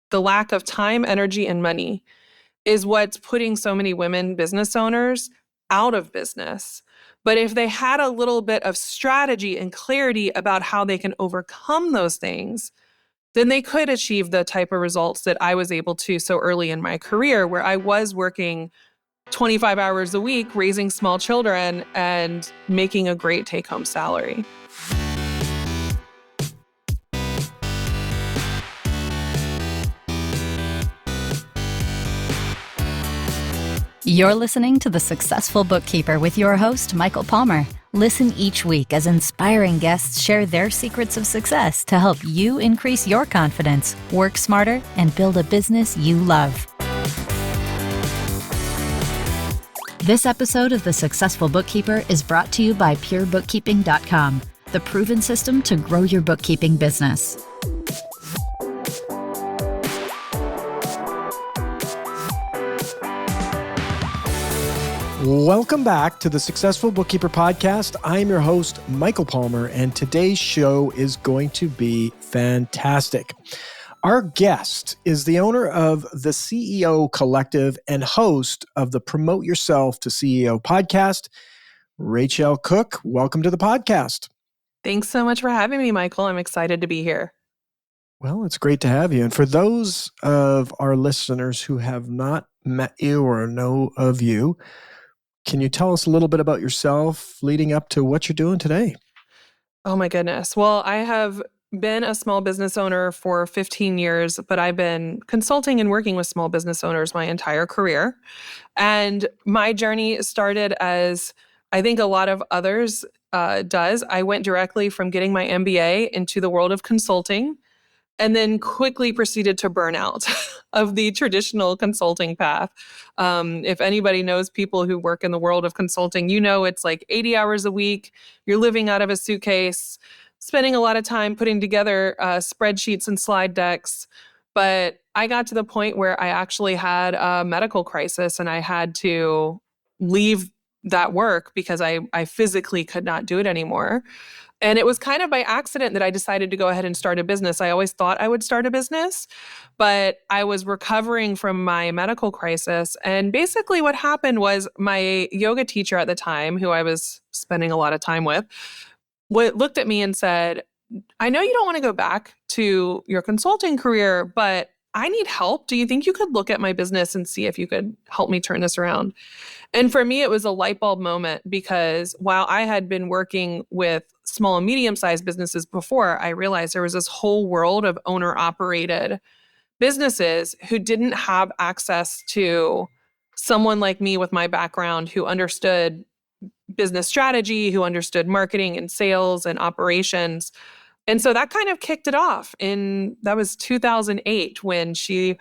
the lack of time, energy, and money is what's putting so many women business owners out of business. But if they had a little bit of strategy and clarity about how they can overcome those things, then they could achieve the type of results that I was able to so early in my career, where I was working 25 hours a week, raising small children, and making a great take-home salary. You're listening to The Successful Bookkeeper with your host, Michael Palmer. Listen each week as inspiring guests share their secrets of success to help you increase your confidence, work smarter, and build a business you love. This episode of The Successful Bookkeeper is brought to you by PureBookkeeping.com, the proven system to grow your bookkeeping business. Welcome back to the Successful Bookkeeper Podcast. I'm your host, Michael Palmer, and today's show is going to be fantastic. Our guest is the owner of the CEO Collective and host of the Promote Yourself to CEO podcast, Racheal Cook. Welcome to the podcast. Thanks so much for having me, Michael. I'm excited to be here. Well, it's great to have you. And for those of our listeners who have not met you or know of you, can you tell us a little bit about yourself leading up to what you're doing today? Oh my goodness. Well, I have been a small business owner for 15 years, but I've been consulting and working with small business owners my entire career. And my journey started as I think a lot of others does. I went directly from getting my MBA into the world of consulting, and then quickly proceeded to burn out of the traditional consulting path. If anybody knows people who work in the world of consulting, you know it's like 80 hours a week. You're living out of a suitcase, spending a lot of time putting together spreadsheets and slide decks. But I got to the point where I actually had a medical crisis and I had to leave that work because I physically could not do it anymore. And it was kind of by accident that I decided to go ahead and start a business. I always thought I would start a business, but I was recovering from my medical crisis. And basically what happened was my yoga teacher at the time, who I was spending a lot of time with, looked at me and said, I know you don't want to go back to your consulting career, but I need help. Do you think you could look at my business and see if you could help me turn this around? And for me, it was a light bulb moment because while I had been working with small and medium-sized businesses before, I realized there was this whole world of owner-operated businesses who didn't have access to someone like me with my background who understood business strategy, who understood marketing and sales and operations. And so that kind of kicked it off. That was 2008 when she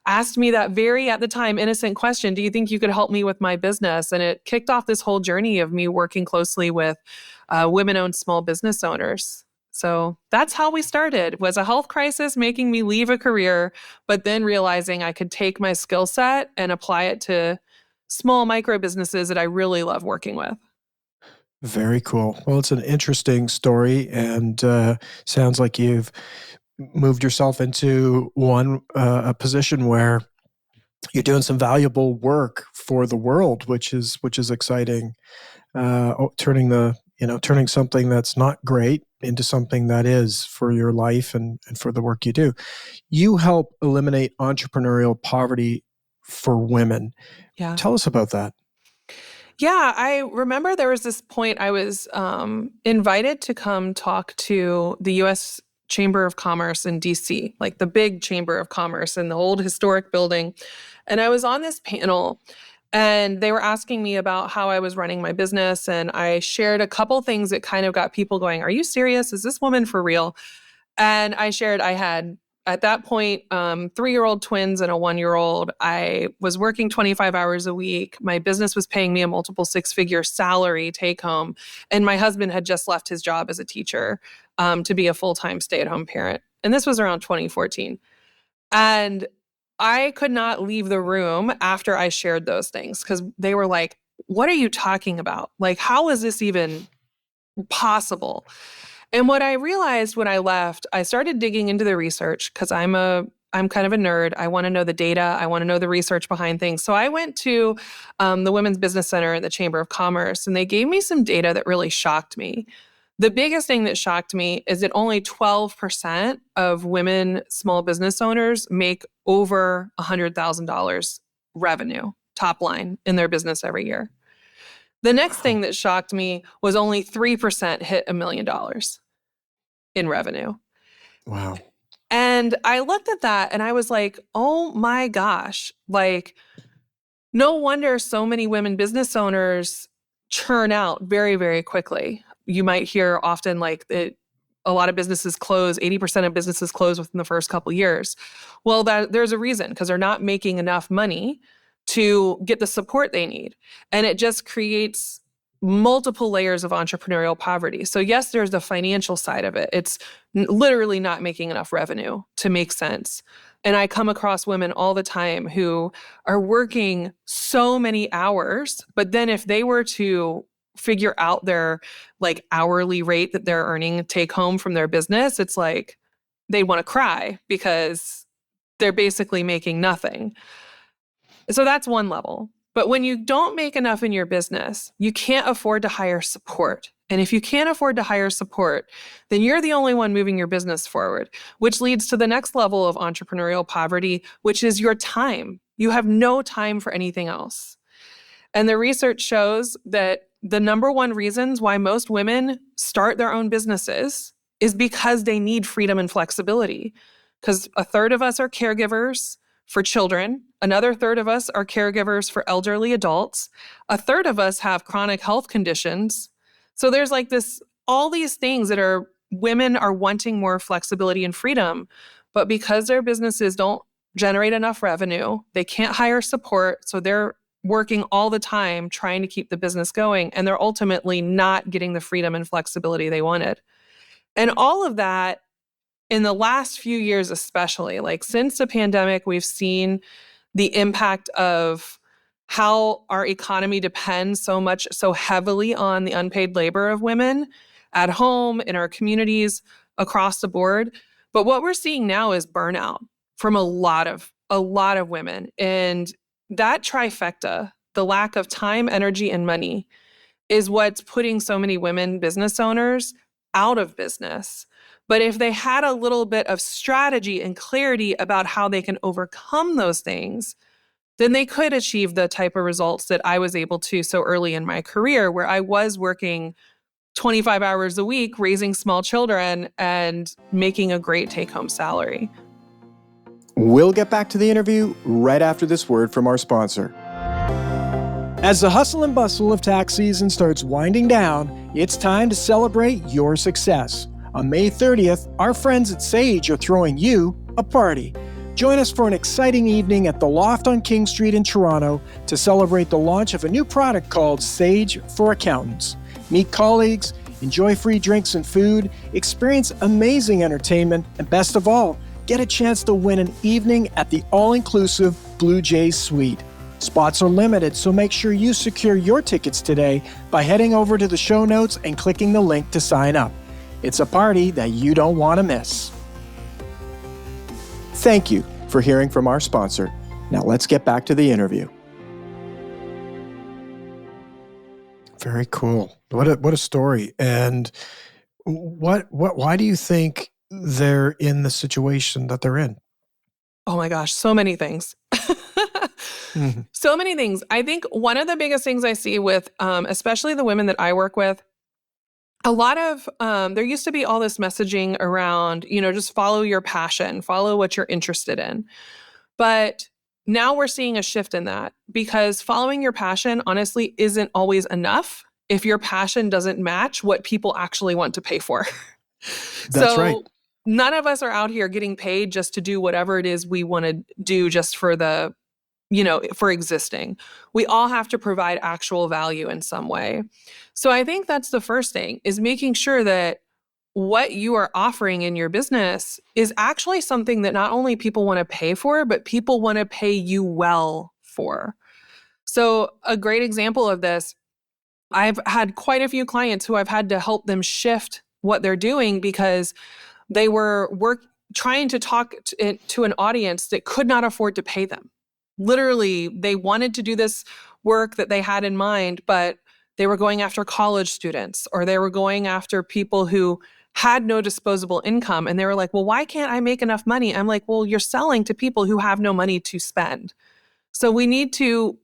asked me that very, at the time, innocent question, do you think you could help me with my business? And it kicked off this whole journey of me working closely with women-owned small business owners. So that's how we started, was a health crisis making me leave a career, but then realizing I could take my skill set and apply it to small micro businesses that I really love working with. Very cool. Well, it's an interesting story and sounds like you've moved yourself into a position where you're doing some valuable work for the world, which is exciting. Turning something that's not great into something that is for your life and for the work you do. You help eliminate entrepreneurial poverty for women. Yeah. Tell us about that. Yeah, I remember there was this point I was invited to come talk to the U.S. Chamber of Commerce in D.C., like the big Chamber of Commerce in the old historic building. And I was on this panel and they were asking me about how I was running my business. And I shared a couple things that kind of got people going, are you serious? Is this woman for real? And I shared I had, at that point, 3-year-old twins and a 1-year-old. I was working 25 hours a week. My business was paying me a multiple 6-figure salary take home. And my husband had just left his job as a teacher to be a full-time stay-at-home parent. And this was around 2014. And I could not leave the room after I shared those things because they were like, what are you talking about? Like, how is this even possible? And what I realized when I left, I started digging into the research because I'm a I'm kind of a nerd. I want to know the data. I want to know the research behind things. So I went to the Women's Business Center at the Chamber of Commerce, and they gave me some data that really shocked me. The biggest thing that shocked me is that only 12% of women small business owners make over $100,000 revenue, top line, in their business every year. The next thing that shocked me was only 3% hit $1 million in revenue. Wow. And I looked at that and I was like, oh my gosh, like, no wonder so many women business owners churn out very, very quickly. You might hear often like a lot of businesses close, 80% of businesses close within the first couple years. Well, there's a reason, because they're not making enough money to get the support they need. And it just creates multiple layers of entrepreneurial poverty. So yes, there's the financial side of it. It's literally not making enough revenue to make sense. And I come across women all the time who are working so many hours, but then if they were to figure out their like hourly rate that they're earning take home from their business, it's like they want to cry because they're basically making nothing. So that's one level. But when you don't make enough in your business, you can't afford to hire support. And if you can't afford to hire support, then you're the only one moving your business forward, which leads to the next level of entrepreneurial poverty, which is your time. You have no time for anything else. And the research shows that the number one reasons why most women start their own businesses is because they need freedom and flexibility. Because a third of us are caregivers for children. Another third of us are caregivers for elderly adults. A third of us have chronic health conditions. So there's like all these things that women are wanting more flexibility and freedom, but because their businesses don't generate enough revenue, they can't hire support. So they're working all the time trying to keep the business going, and they're ultimately not getting the freedom and flexibility they wanted. And all of that in the last few years, especially, like since the pandemic, we've seen the impact of how our economy depends so heavily on the unpaid labor of women at home, in our communities, across the board. But what we're seeing now is burnout from a lot of women. And that trifecta, the lack of time, energy, and money, is what's putting so many women business owners out of business. But if they had a little bit of strategy and clarity about how they can overcome those things, then they could achieve the type of results that I was able to so early in my career, where I was working 25 hours a week, raising small children, and making a great take-home salary. We'll get back to the interview right after this word from our sponsor. As the hustle and bustle of tax season starts winding down, it's time to celebrate your success. On May 30th, our friends at Sage are throwing you a party. Join us for an exciting evening at the Loft on King Street in Toronto to celebrate the launch of a new product called Sage for Accountants. Meet colleagues, enjoy free drinks and food, experience amazing entertainment, and best of all, get a chance to win an evening at the all-inclusive Blue Jays Suite. Spots are limited, so make sure you secure your tickets today by heading over to the show notes and clicking the link to sign up. It's a party that you don't want to miss. Thank you for hearing from our sponsor. Now let's get back to the interview. Very cool. What a story. And why do you think they're in the situation that they're in? Oh my gosh, so many things. Mm-hmm. So many things. I think one of the biggest things I see with, especially the women that I work with, a lot of, there used to be all this messaging around, just follow your passion, follow what you're interested in. But now we're seeing a shift in that, because following your passion, honestly, isn't always enough if your passion doesn't match what people actually want to pay for. That's right. None of us are out here getting paid just to do whatever it is we want to do just for for existing. We all have to provide actual value in some way. So I think that's the first thing, is making sure that what you are offering in your business is actually something that not only people want to pay for, but people want to pay you well for. So a great example of this, I've had quite a few clients who I've had to help them shift what they're doing, because they were trying to talk to an audience that could not afford to pay them. Literally, they wanted to do this work that they had in mind, but they were going after college students, or they were going after people who had no disposable income. And they were like, well, why can't I make enough money? I'm like, well, you're selling to people who have no money to spend. So we need to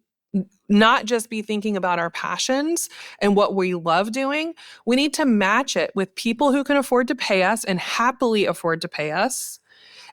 not just be thinking about our passions and what we love doing. We need to match it with people who can afford to pay us and happily afford to pay us.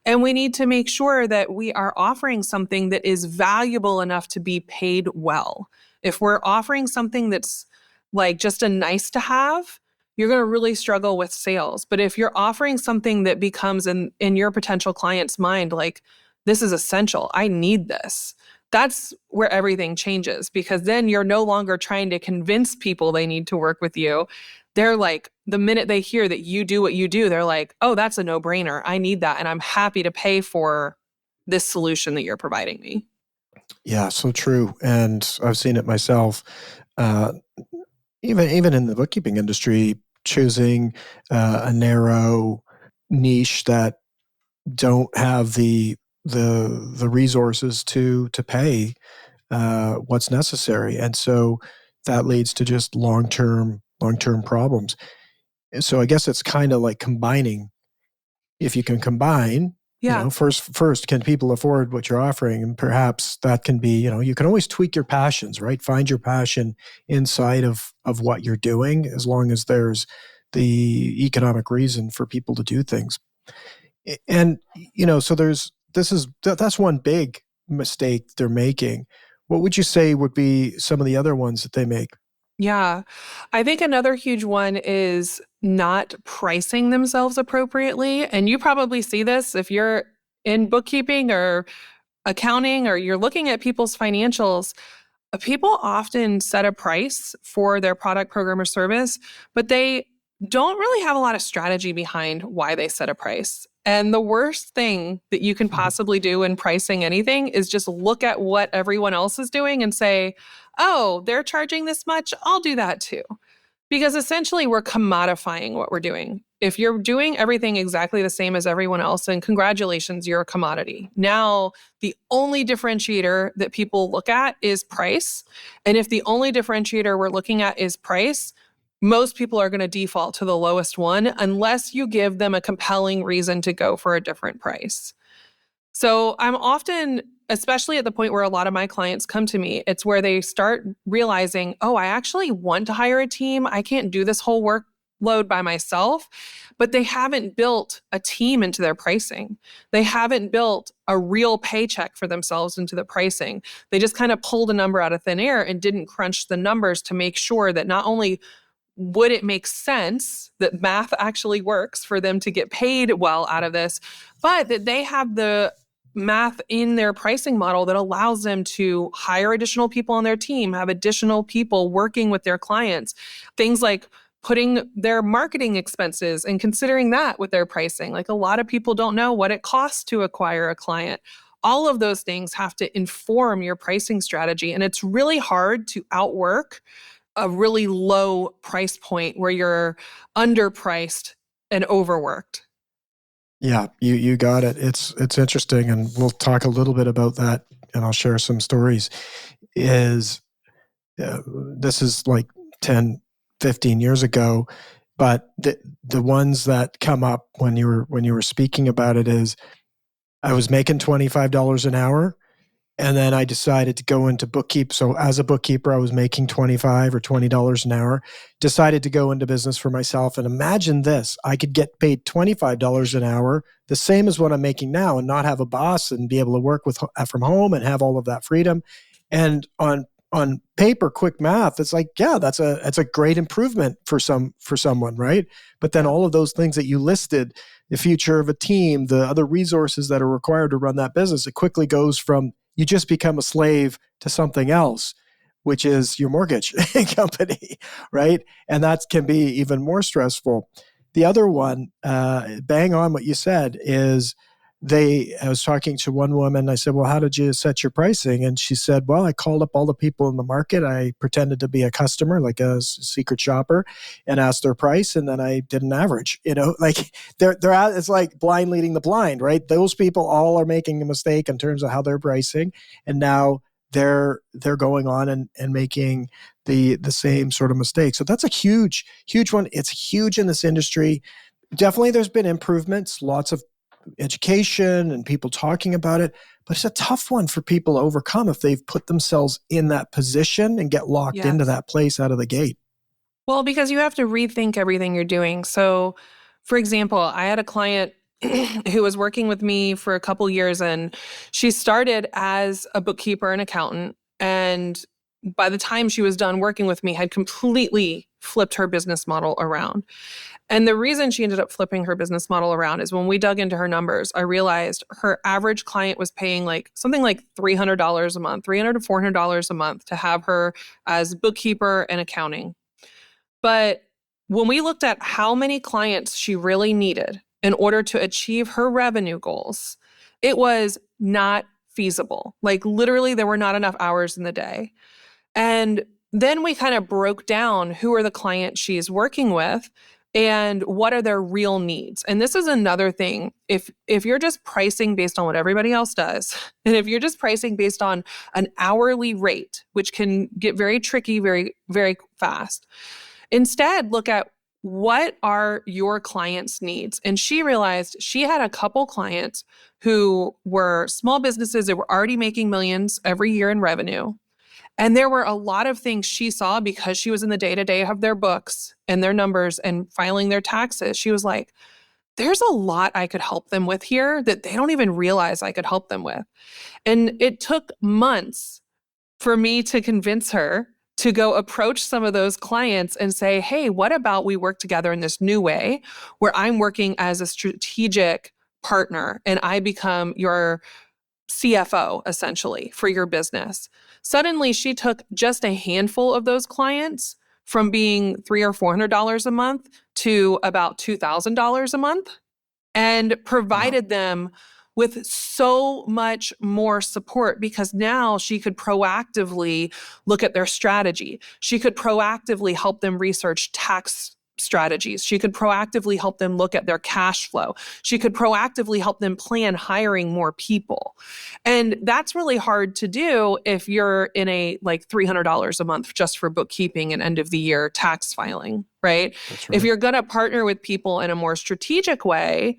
And we need to make sure that we are offering something that is valuable enough to be paid well. If we're offering something that's like just a nice to have, you're going to really struggle with sales. But if you're offering something that becomes in your potential client's mind, like, this is essential, I need this, that's where everything changes, because then you're no longer trying to convince people they need to work with you. They're like, the minute they hear that you do what you do, they're like, oh, that's a no-brainer. I need that. And I'm happy to pay for this solution that you're providing me. Yeah, so true. And I've seen it myself. Uh, even in the bookkeeping industry, choosing a narrow niche that don't have the resources to pay what's necessary, and so that leads to just long-term problems. And so I guess it's kind of like combining. If you can combine, Yeah. first, can people afford what you're offering? And perhaps that can be, you can always tweak your passions, right? Find your passion inside of what you're doing, as long as there's the economic reason for people to do things. And, so that's one big mistake they're making. What would you say would be some of the other ones that they make? Yeah. I think another huge one is not pricing themselves appropriately. And you probably see this if you're in bookkeeping or accounting, or you're looking at people's financials. People often set a price for their product, program, or service, but they don't really have a lot of strategy behind why they set a price. And the worst thing that you can possibly do in pricing anything is just look at what everyone else is doing and say, oh, they're charging this much, I'll do that too. Because essentially we're commodifying what we're doing. If you're doing everything exactly the same as everyone else, then congratulations, you're a commodity. Now, the only differentiator that people look at is price. And if the only differentiator we're looking at is price, most people are going to default to the lowest one unless you give them a compelling reason to go for a different price. So I'm often, especially at the point where a lot of my clients come to me, it's where they start realizing, oh, I actually want to hire a team. I can't do this whole workload by myself, but they haven't built a team into their pricing. They haven't built a real paycheck for themselves into the pricing. They just kind of pulled a number out of thin air and didn't crunch the numbers to make sure that not only would it make sense that math actually works for them to get paid well out of this, but that they have the math in their pricing model that allows them to hire additional people on their team, have additional people working with their clients, things like putting their marketing expenses and considering that with their pricing. Like, a lot of people don't know what it costs to acquire a client. All of those things have to inform your pricing strategy. And it's really hard to outwork a really low price point where you're underpriced and overworked. Yeah, you got it. It's interesting, and we'll talk a little bit about that, and I'll share some stories. Is This is like 10, 15 years ago, but the ones that come up when you were speaking about it is, I was making $25 an hour, and then I decided to go into bookkeep. So as a bookkeeper, I was making $25 or $20 an hour, decided to go into business for myself. And imagine this, I could get paid $25 an hour, the same as what I'm making now, and not have a boss and be able to work from home and have all of that freedom. And on paper, quick math, it's like, yeah, that's a great improvement for someone, right? But then all of those things that you listed, the future of a team, the other resources that are required to run that business, it quickly goes from, you just become a slave to something else, which is your mortgage company, right? And that can be even more stressful. The other one, bang on what you said, is I was talking to one woman. I said, well, how did you set your pricing? And she said, well, I called up all the people in the market. I pretended to be a customer, like a secret shopper, and asked their price. And then I did an average, like they're out. It's like blind leading the blind, right? Those people all are making a mistake in terms of how they're pricing. And now they're going on and making the same sort of mistake. So that's a huge one. It's huge in this industry. Definitely there's been improvements, lots of education and people talking about it, but it's a tough one for people to overcome if they've put themselves in that position and get locked into that place out of the gate. Well, because you have to rethink everything you're doing. So, for example, I had a client who was working with me for a couple years, and she started as a bookkeeper and accountant. And by the time she was done working with me, had completely flipped her business model around. And the reason she ended up flipping her business model around is when we dug into her numbers, I realized her average client was paying something like $300 a month, $300 to $400 a month to have her as bookkeeper and accounting. But when we looked at how many clients she really needed in order to achieve her revenue goals, it was not feasible. Like literally, there were not enough hours in the day. And then we kind of broke down who are the clients she's working with and what are their real needs. And this is another thing. If you're just pricing based on what everybody else does, and if you're just pricing based on an hourly rate, which can get very tricky very, very fast, instead look at what are your clients' needs. And she realized she had a couple clients who were small businesses that were already making millions every year in revenue. And there were a lot of things she saw because she was in the day-to-day of their books and their numbers and filing their taxes. She was like, there's a lot I could help them with here that they don't even realize I could help them with. And it took months for me to convince her to go approach some of those clients and say, hey, what about we work together in this new way where I'm working as a strategic partner and I become your CFO, essentially, for your business. Suddenly, she took just a handful of those clients from being $300 or $400 a month to about $2,000 a month and provided them with so much more support because now she could proactively look at their strategy. She could proactively help them research tax strategies. She could proactively help them look at their cash flow. She could proactively help them plan hiring more people. And that's really hard to do if you're in a $300 a month just for bookkeeping and end of the year tax filing, right? That's right. If you're going to partner with people in a more strategic way,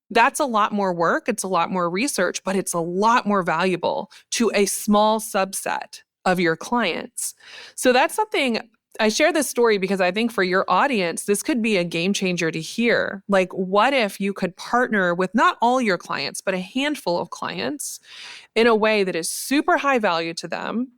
that's a lot more work. It's a lot more research, but it's a lot more valuable to a small subset of your clients. So that's something I share this story because I think for your audience, this could be a game changer to hear. Like, what if you could partner with not all your clients, but a handful of clients in a way that is super high value to them,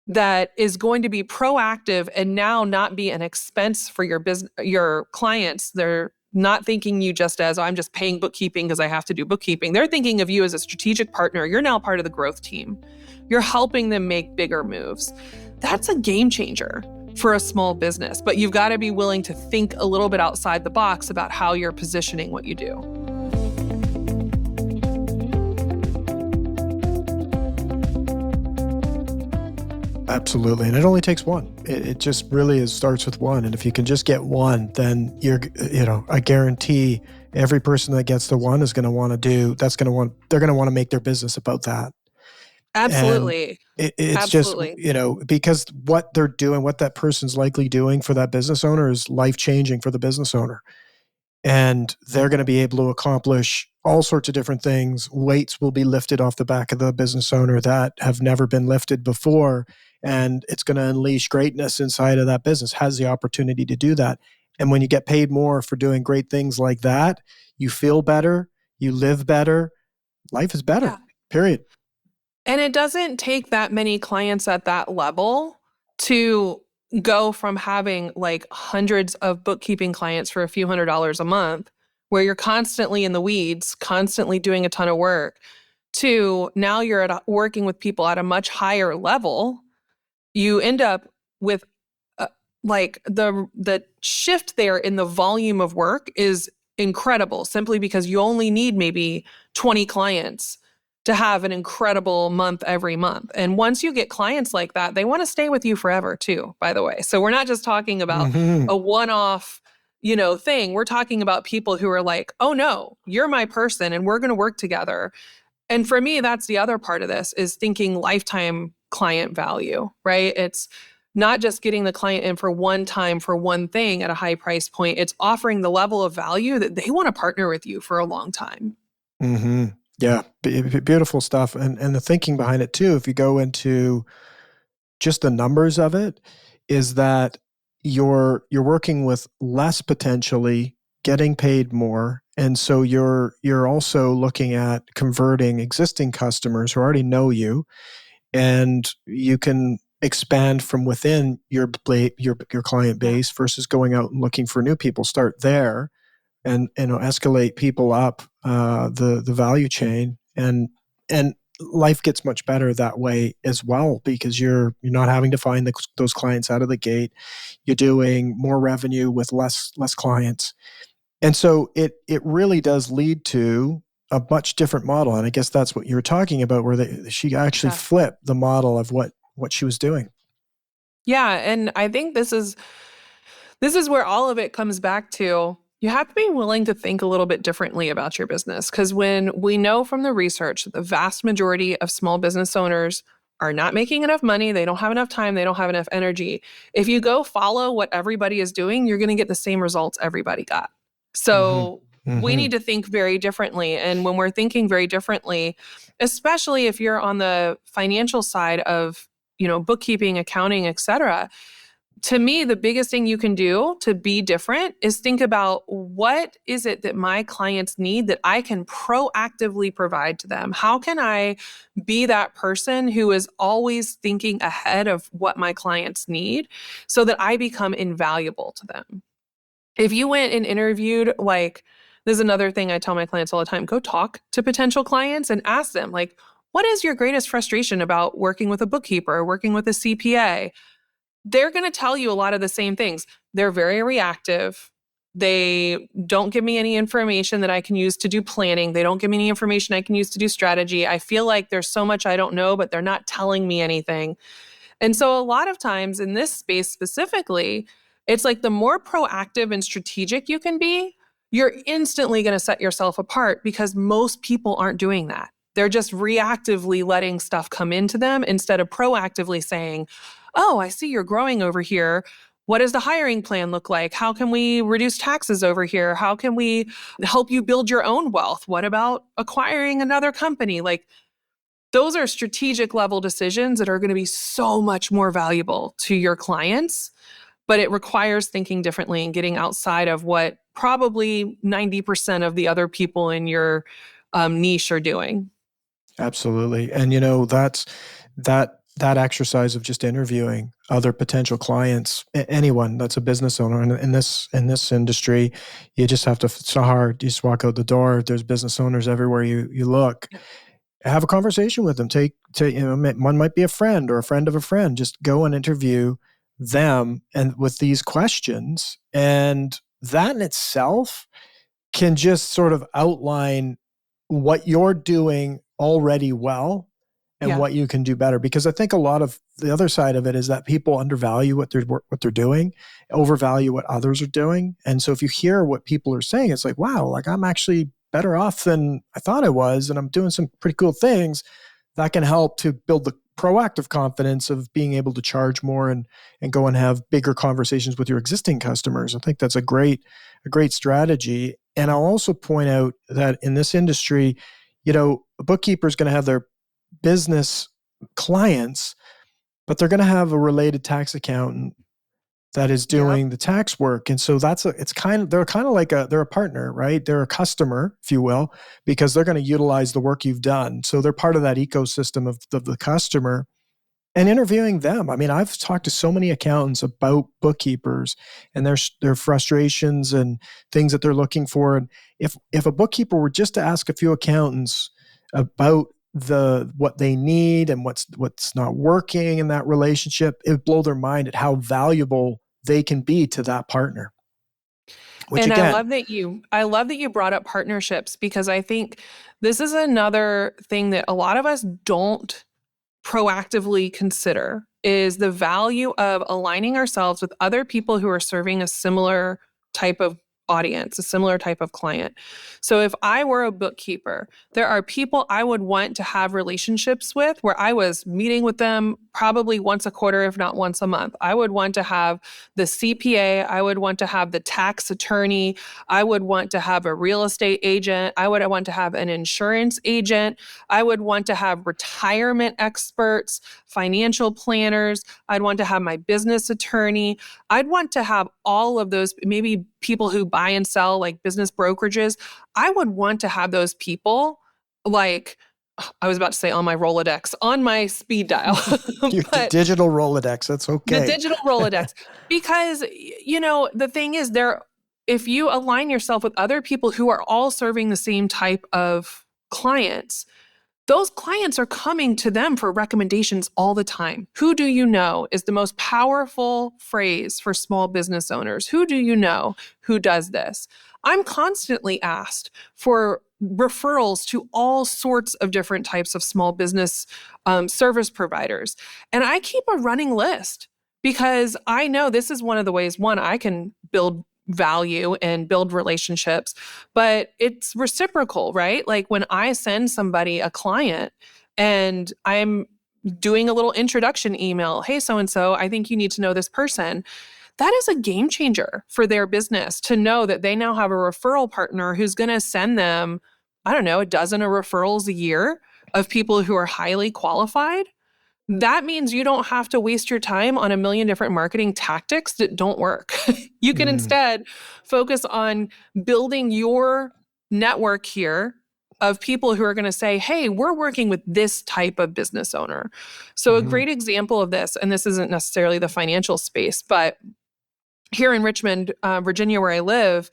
that is going to be proactive and now not be an expense for your business, your clients. They're not thinking you just as, oh, I'm just paying bookkeeping because I have to do bookkeeping. They're thinking of you as a strategic partner. You're now part of the growth team. You're helping them make bigger moves. That's a game changer for a small business, but you've got to be willing to think a little bit outside the box about how you're positioning what you do. Absolutely. And it only takes one. It just really starts with one. And if you can just get one, then I guarantee every person that gets the one is going to want to they're going to want to make their business about that. Absolutely. It's Absolutely. just, because what they're doing, what that person's likely doing for that business owner is life-changing for the business owner. And they're going to be able to accomplish all sorts of different things. Weights will be lifted off the back of the business owner that have never been lifted before. And it's going to unleash greatness inside of that business, has the opportunity to do that. And when you get paid more for doing great things like that, you feel better, you live better, life is better, period. And it doesn't take that many clients at that level to go from having hundreds of bookkeeping clients for a few $100s a month, where you're constantly in the weeds, constantly doing a ton of work, to now you're working with people at a much higher level. You end up with the shift there in the volume of work is incredible, simply because you only need maybe 20 clients to have an incredible month every month. And once you get clients like that, they want to stay with you forever too, by the way. So we're not just talking about Mm-hmm. a one-off, thing. We're talking about people who are like, oh no, you're my person and we're going to work together. And for me, that's the other part of this is thinking lifetime client value, right? It's not just getting the client in for one time for one thing at a high price point. It's offering the level of value that they want to partner with you for a long time. Mm-hmm. Yeah, beautiful stuff. And the thinking behind it too, if you go into just the numbers of it, is that you're working with less potentially, getting paid more. And so you're also looking at converting existing customers who already know you, and you can expand from within your client Yeah. base versus going out and looking for new people. Start there and escalate people up the value chain, and life gets much better that way as well, because you're not having to find those clients out of the gate. You're doing more revenue with less clients, and so it really does lead to a much different model. And I guess that's what you were talking about, where she actually Yeah. flipped the model of what she was doing. Yeah. And I think this is where all of it comes back to. You have to be willing to think a little bit differently about your business. Because when we know from the research that the vast majority of small business owners are not making enough money, they don't have enough time, they don't have enough energy. If you go follow what everybody is doing, you're going to get the same results everybody got. Mm-hmm. So we Mm-hmm. need to think very differently. And when we're thinking very differently, especially if you're on the financial side of, bookkeeping, accounting, et cetera, to me, the biggest thing you can do to be different is think about what is it that my clients need that I can proactively provide to them? How can I be that person who is always thinking ahead of what my clients need so that I become invaluable to them? If you went and interviewed, this is another thing I tell my clients all the time, go talk to potential clients and ask them, what is your greatest frustration about working with a bookkeeper, working with a CPA? They're going to tell you a lot of the same things. They're very reactive. They don't give me any information that I can use to do planning. They don't give me any information I can use to do strategy. I feel like there's so much I don't know, but they're not telling me anything. And so a lot of times in this space specifically, it's like the more proactive and strategic you can be, you're instantly going to set yourself apart because most people aren't doing that. They're just reactively letting stuff come into them instead of proactively saying, oh, I see you're growing over here. What does the hiring plan look like? How can we reduce taxes over here? How can we help you build your own wealth? What about acquiring another company? Those are strategic level decisions that are going to be so much more valuable to your clients, but it requires thinking differently and getting outside of what probably 90% of the other people in your niche are doing. Absolutely. And that exercise of just interviewing other potential clients, anyone that's a business owner in this industry, you just have to, it's not hard. You just walk out the door. There's business owners everywhere you look. Yeah. Have a conversation with them. One might be a friend or a friend of a friend. Just go and interview them and with these questions. And that in itself can just sort of outline what you're doing already well and Yeah. what you can do better. Because I think a lot of the other side of it is that people undervalue what they're doing, overvalue what others are doing. And so if you hear what people are saying, it's like, wow, like I'm actually better off than I thought I was, and I'm doing some pretty cool things that can help to build the proactive confidence of being able to charge more and go and have bigger conversations with your existing customers. I think that's a great strategy. And I'll also point out that in this industry, a bookkeeper is going to have their business clients, but they're going to have a related tax accountant that is Yep. doing the tax work. And so they're kind of like they're a partner, right? They're a customer, if you will, because they're going to utilize the work you've done. So they're part of that ecosystem of the customer. And interviewing them. I mean, I've talked to so many accountants about bookkeepers and their frustrations and things that they're looking for. And if a bookkeeper were just to ask a few accountants about what they need and what's not working in that relationship, it would blow their mind at how valuable they can be to that partner. which And again, I love that you brought up partnerships, because I think this is another thing that a lot of us don't proactively consider, is the value of aligning ourselves with other people who are serving a similar type of audience, a similar type of client. So if I were a bookkeeper, there are people I would want to have relationships with where I was meeting with them probably once a quarter, if not once a month. I would want to have the CPA, I would want to have the tax attorney, I would want to have a real estate agent, I would want to have an insurance agent, I would want to have retirement experts, financial planners, I'd want to have my business attorney. I'd want to have all of those, maybe people who buy and sell like business brokerages. I would want to have those people, like, I was about to say on my Rolodex, on my speed dial, the but digital Rolodex, that's the okay. digital Rolodex, because, the thing is, if you align yourself with other people who are all serving the same type of clients, those clients are coming to them for recommendations all the time. Who do you know is the most powerful phrase for small business owners. Who do you know who does this? I'm constantly asked for referrals to all sorts of different types of small business service providers. And I keep a running list, because I know this is one of the ways, one, I can build value and build relationships, but it's reciprocal, right? Like when I send somebody a client and I'm doing a little introduction email, hey, so and so, I think you need to know this person. That is a game changer for their business, to know that they now have a referral partner who's going to send them, I don't know, a dozen of referrals a year of people who are highly qualified. That means you don't have to waste your time on a million different marketing tactics that don't work. You can instead focus on building your network here of people who are going to say, hey, we're working with this type of business owner. So, a Mm-hmm. great example of this, and this isn't necessarily the financial space, but here in Richmond, Virginia, where I live,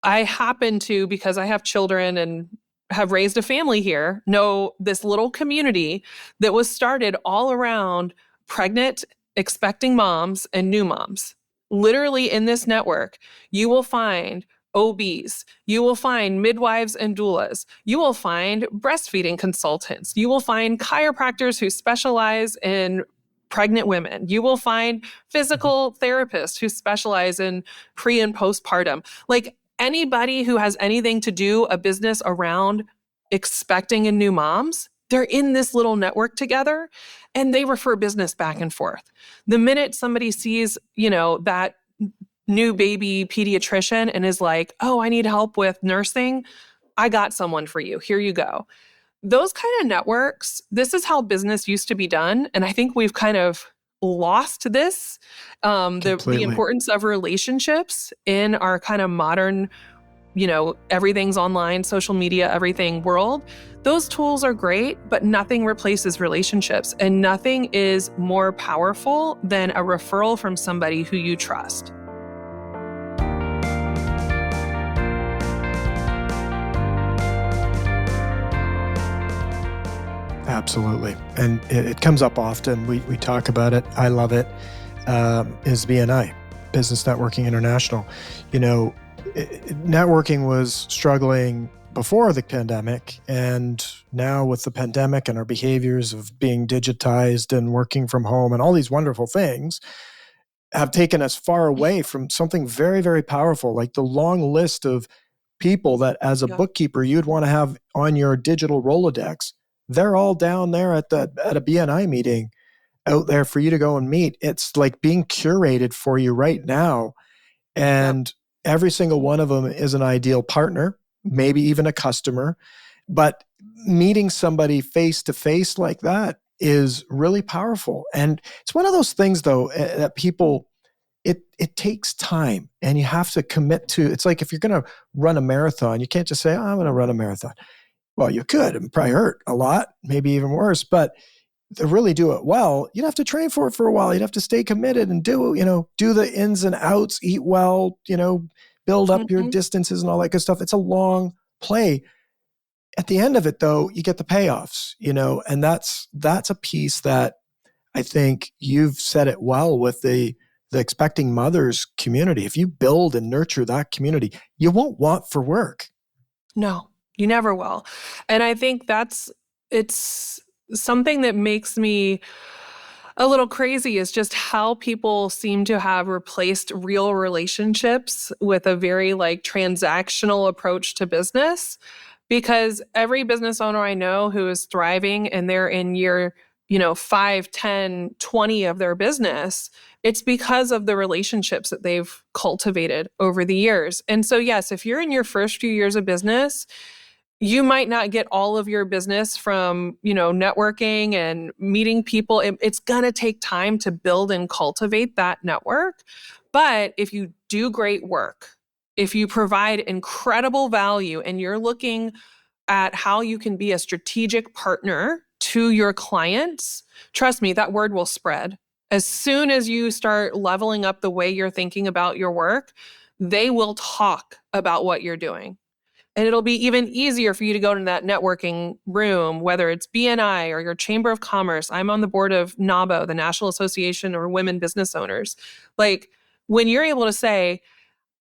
I happen to, because I have children and have raised a family here, know this little community that was started all around pregnant, expecting moms and new moms. Literally in this network, you will find OBs, you will find midwives and doulas, you will find breastfeeding consultants, you will find chiropractors who specialize in pregnant women, you will find physical therapists who specialize in pre and postpartum. Like, anybody who has anything to do a business around expecting and new moms, they're in this little network together and they refer business back and forth. The minute somebody sees, that new baby pediatrician and is like, oh, I need help with nursing, I got someone for you. Here you go. Those kind of networks, this is how business used to be done. And I think we've kind of lost this, the Completely. importance of relationships in our kind of modern, everything's online, social media, everything world. Those tools are great, but nothing replaces relationships, and nothing is more powerful than a referral from somebody who you trust. Absolutely. And it comes up often. We talk about it. I love it. Is BNI, Business Networking International. Networking was struggling before the pandemic. And now with the pandemic and our behaviors of being digitized and working from home and all these wonderful things have taken us far away from something very, very powerful, like the long list of people that as a bookkeeper you'd want to have on your digital Rolodex. They're all down there at a BNI meeting out there for you to go and meet. It's like being curated for you right now. And every single one of them is an ideal partner, maybe even a customer. But meeting somebody face to face like that is really powerful. And it's one of those things, though, that people, it takes time and you have to commit to. It's like if you're going to run a marathon, you can't just say, I'm going to run a marathon. Well, you could. It probably hurt a lot, maybe even worse. But to really do it well, you'd have to train for it for a while. You'd have to stay committed and do the ins and outs, eat well, build up your distances and all that good stuff. It's a long play. At the end of it, though, you get the payoffs, and that's a piece that I think you've said it well with the the Expecting Mothers community, if you build and nurture that community, you won't want for work. No, you never will. And I think it's something that makes me a little crazy is just how people seem to have replaced real relationships with a very like transactional approach to business. Because every business owner I know who is thriving and they're in year, 5, 10, 20 of their business, it's because of the relationships that they've cultivated over the years. And so, yes, if you're in your first few years of business, you might not get all of your business from, networking and meeting people. It's going to take time to build and cultivate that network. But if you do great work, if you provide incredible value and you're looking at how you can be a strategic partner to your clients, trust me, that word will spread. As soon as you start leveling up the way you're thinking about your work, they will talk about what you're doing. And it'll be even easier for you to go into that networking room, whether it's BNI or your Chamber of Commerce. I'm on the board of NABO, the National Association of Women Business Owners. Like when you're able to say,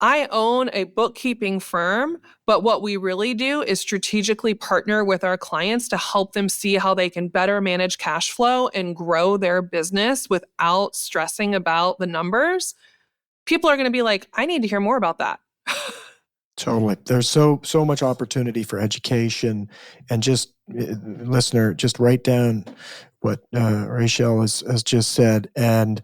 I own a bookkeeping firm, but what we really do is strategically partner with our clients to help them see how they can better manage cash flow and grow their business without stressing about the numbers. People are going to be like, I need to hear more about that. Totally. There's so much opportunity for education, and just listener, just write down what Racheal has just said and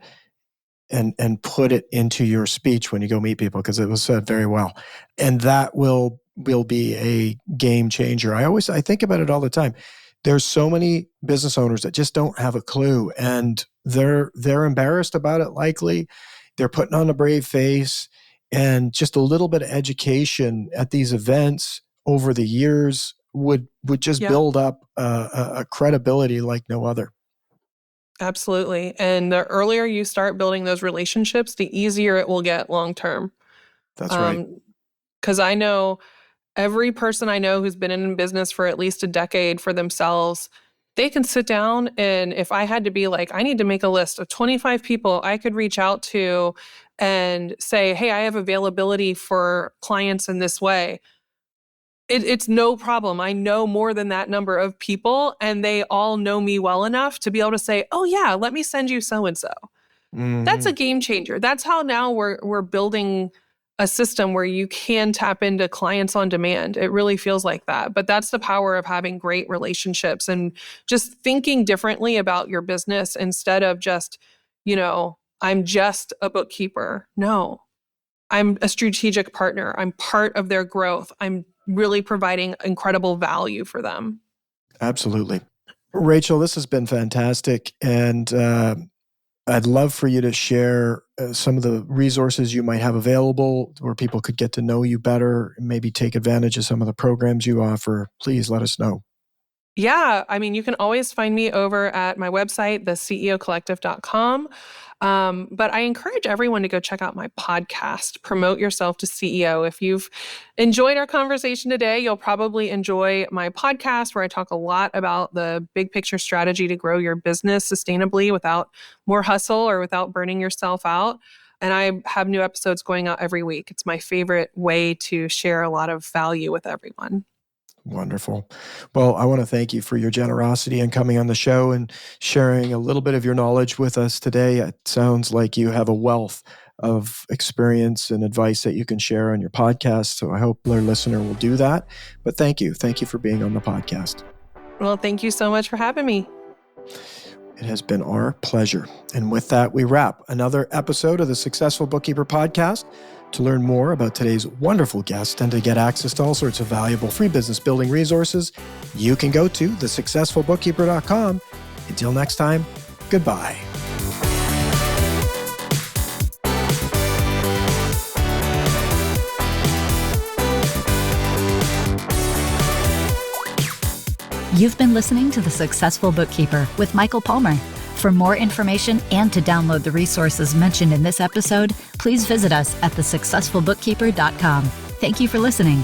put it into your speech when you go meet people, because it was said very well, and that will be a game changer. I think about it all the time. There's so many business owners that just don't have a clue, and they're embarrassed about it. Likely, they're putting on a brave face. And just a little bit of education at these events over the years would just build up a credibility like no other. Absolutely. And the earlier you start building those relationships, the easier it will get long term. That's right. Because I know every person I know who's been in business for at least a decade for themselves, they can sit down, and if I had to be like, I need to make a list of 25 people I could reach out to and say, hey, I have availability for clients in this way. It's no problem. I know more than that number of people, and they all know me well enough to be able to say, oh yeah, let me send you so-and-so. That's a game changer. That's how now we're building a system where you can tap into clients on demand. It really feels like that. But that's the power of having great relationships and just thinking differently about your business instead of just, I'm just a bookkeeper. No, I'm a strategic partner. I'm part of their growth. I'm really providing incredible value for them. Absolutely. Racheal, this has been fantastic. And I'd love for you to share some of the resources you might have available where people could get to know you better, and maybe take advantage of some of the programs you offer. Please let us know. Yeah. I mean, you can always find me over at my website, theceocollective.com. But I encourage everyone to go check out my podcast, Promote Yourself to CEO. If you've enjoyed our conversation today, you'll probably enjoy my podcast where I talk a lot about the big picture strategy to grow your business sustainably without more hustle or without burning yourself out. And I have new episodes going out every week. It's my favorite way to share a lot of value with everyone. Wonderful. Well, I want to thank you for your generosity and coming on the show and sharing a little bit of your knowledge with us today. It sounds like you have a wealth of experience and advice that you can share on your podcast. So I hope our listener will do that. But thank you. Thank you for being on the podcast. Well, thank you so much for having me. It has been our pleasure. And with that, we wrap another episode of the Successful Bookkeeper Podcast. To learn more about today's wonderful guest and to get access to all sorts of valuable free business building resources, you can go to thesuccessfulbookkeeper.com. Until next time, goodbye. You've been listening to The Successful Bookkeeper with Michael Palmer. For more information and to download the resources mentioned in this episode, please visit us at thesuccessfulbookkeeper.com. Thank you for listening.